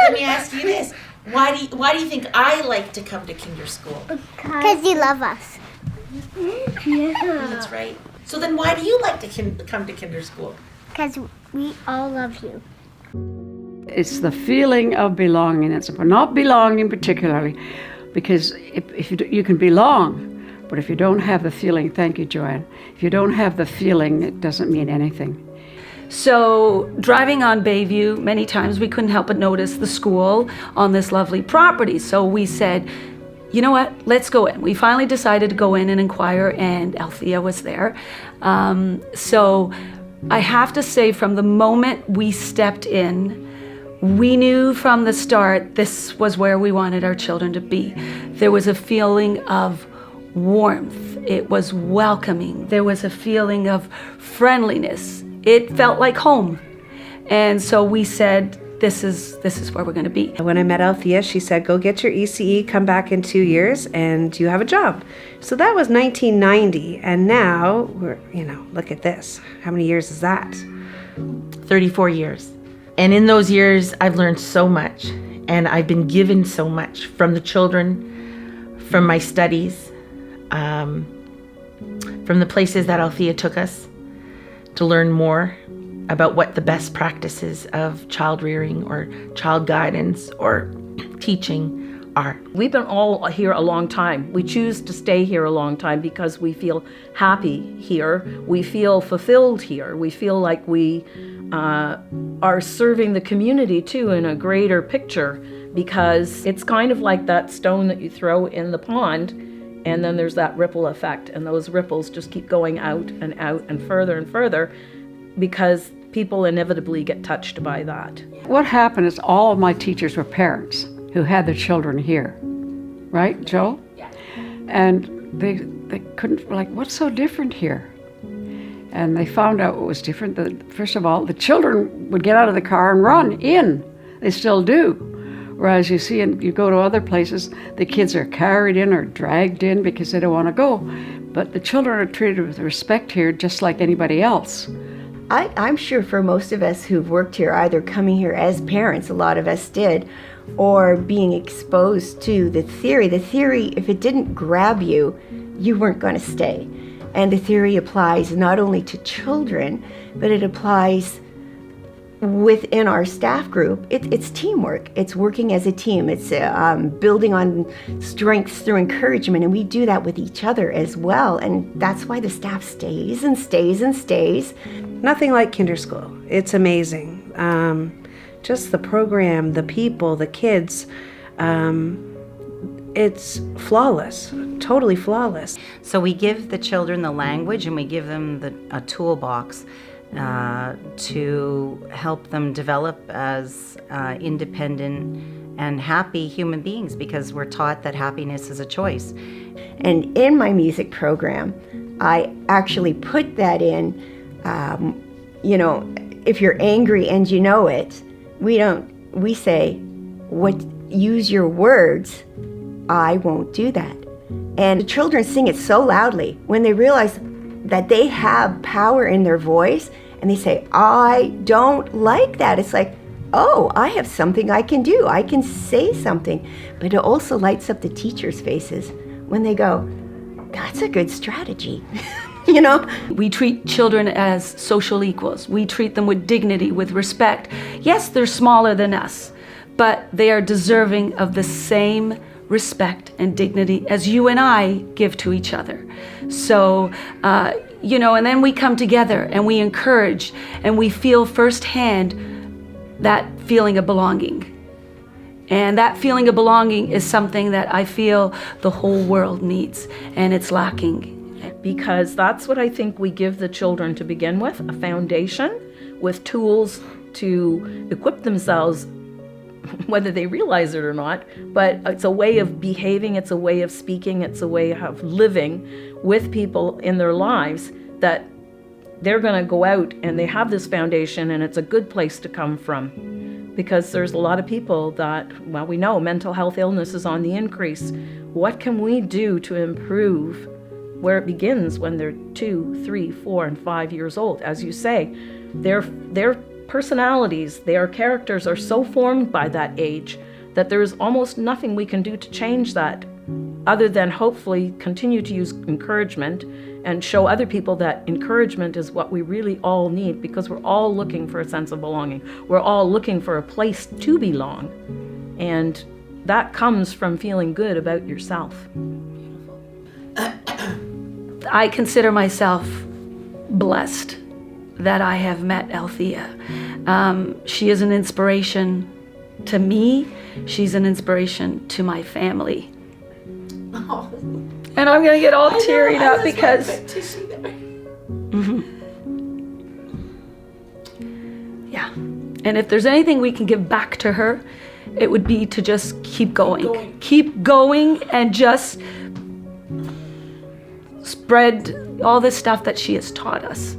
let me ask you this. Why do you think I like to come to Kinderschool? Because you love us. Yeah. That's right. So then why do you like to come to Kinderschool? Because we all love you. It's the feeling of belonging. It's not belonging particularly, because if you can belong, but if you don't have the feeling, thank you, Joanne, if you don't have the feeling, it doesn't mean anything. So driving on Bayview, many times we couldn't help but notice the school on this lovely property. So we said, you know what, let's go in. We finally decided to go in and inquire, and Althea was there. So I have to say, from the moment we stepped in, we knew from the start this was where we wanted our children to be. There was a feeling of warmth. It was welcoming. There was a feeling of friendliness. It felt like home. And so we said, this is where we're going to be. When I met Althea, she said, go get your ECE, come back in 2 years, and you have a job. So that was 1990, and now we're, look at this. How many years is that? 34 years. And in those years, I've learned so much, and I've been given so much from the children, from my studies, from the places that Althea took us to learn more about what the best practices of child rearing or child guidance or teaching are. We've been all here a long time. We choose to stay here a long time because we feel happy here. We feel fulfilled here. We feel like we are serving the community too in a greater picture, because it's kind of like that stone that you throw in the pond, and then there's that ripple effect, and those ripples just keep going out and further, because people inevitably get touched by that. What happened is all of my teachers were parents who had their children here, right, Joe? Yeah. And they couldn't, like, what's so different here? And they found out what was different. That, first of all, the children would get out of the car and run in. They still do. Whereas you see, and you go to other places, the kids are carried in or dragged in because they don't want to go. But the children are treated with respect here just like anybody else. I'm sure for most of us who've worked here, either coming here as parents, a lot of us did, or being exposed to the theory, if it didn't grab you, you weren't going to stay. And the theory applies not only to children, but it applies within our staff group. It's teamwork. It's working as a team. It's building on strengths through encouragement, and we do that with each other as well. And that's why the staff stays and stays and stays. Nothing like Kinderschool. It's amazing. Just the program, the people, the kids. It's flawless, totally flawless. So we give the children the language, and we give them a toolbox to help them develop as independent and happy human beings, because we're taught that happiness is a choice. And in my music program, I actually put that in, if you're angry and you know it, we say, use your words, I won't do that. And the children sing it so loudly when they realize that they have power in their voice, and they say, I don't like that. It's like, oh, I have something I can do. I can say something. But it also lights up the teachers' faces when they go, that's a good strategy. We treat children as social equals. We treat them with dignity, with respect. Yes, they're smaller than us, but they are deserving of the same respect and dignity as you and I give to each other. So, and then we come together and we encourage, and we feel firsthand that feeling of belonging. And that feeling of belonging is something that I feel the whole world needs, and it's lacking. Because that's what I think we give the children to begin with, a foundation with tools to equip themselves, whether they realize it or not, but it's a way of behaving, it's a way of speaking, it's a way of living with people in their lives, that they're going to go out and they have this foundation, and it's a good place to come from. Because there's a lot of people that, we know mental health illness is on the increase. What can we do to improve where it begins when they're 2, 3, 4, and 5 years old? As you say, they're personalities, their characters are so formed by that age that there is almost nothing we can do to change that, other than hopefully continue to use encouragement and show other people that encouragement is what we really all need, because we're all looking for a sense of belonging. We're all looking for a place to belong. And that comes from feeling good about yourself. I consider myself blessed that I have met Althea. She is an inspiration to me. She's an inspiration to my family. And I'm gonna get all teary up because yeah. And if there's anything we can give back to her, it would be to just keep going. Keep going and just spread all this stuff that she has taught us.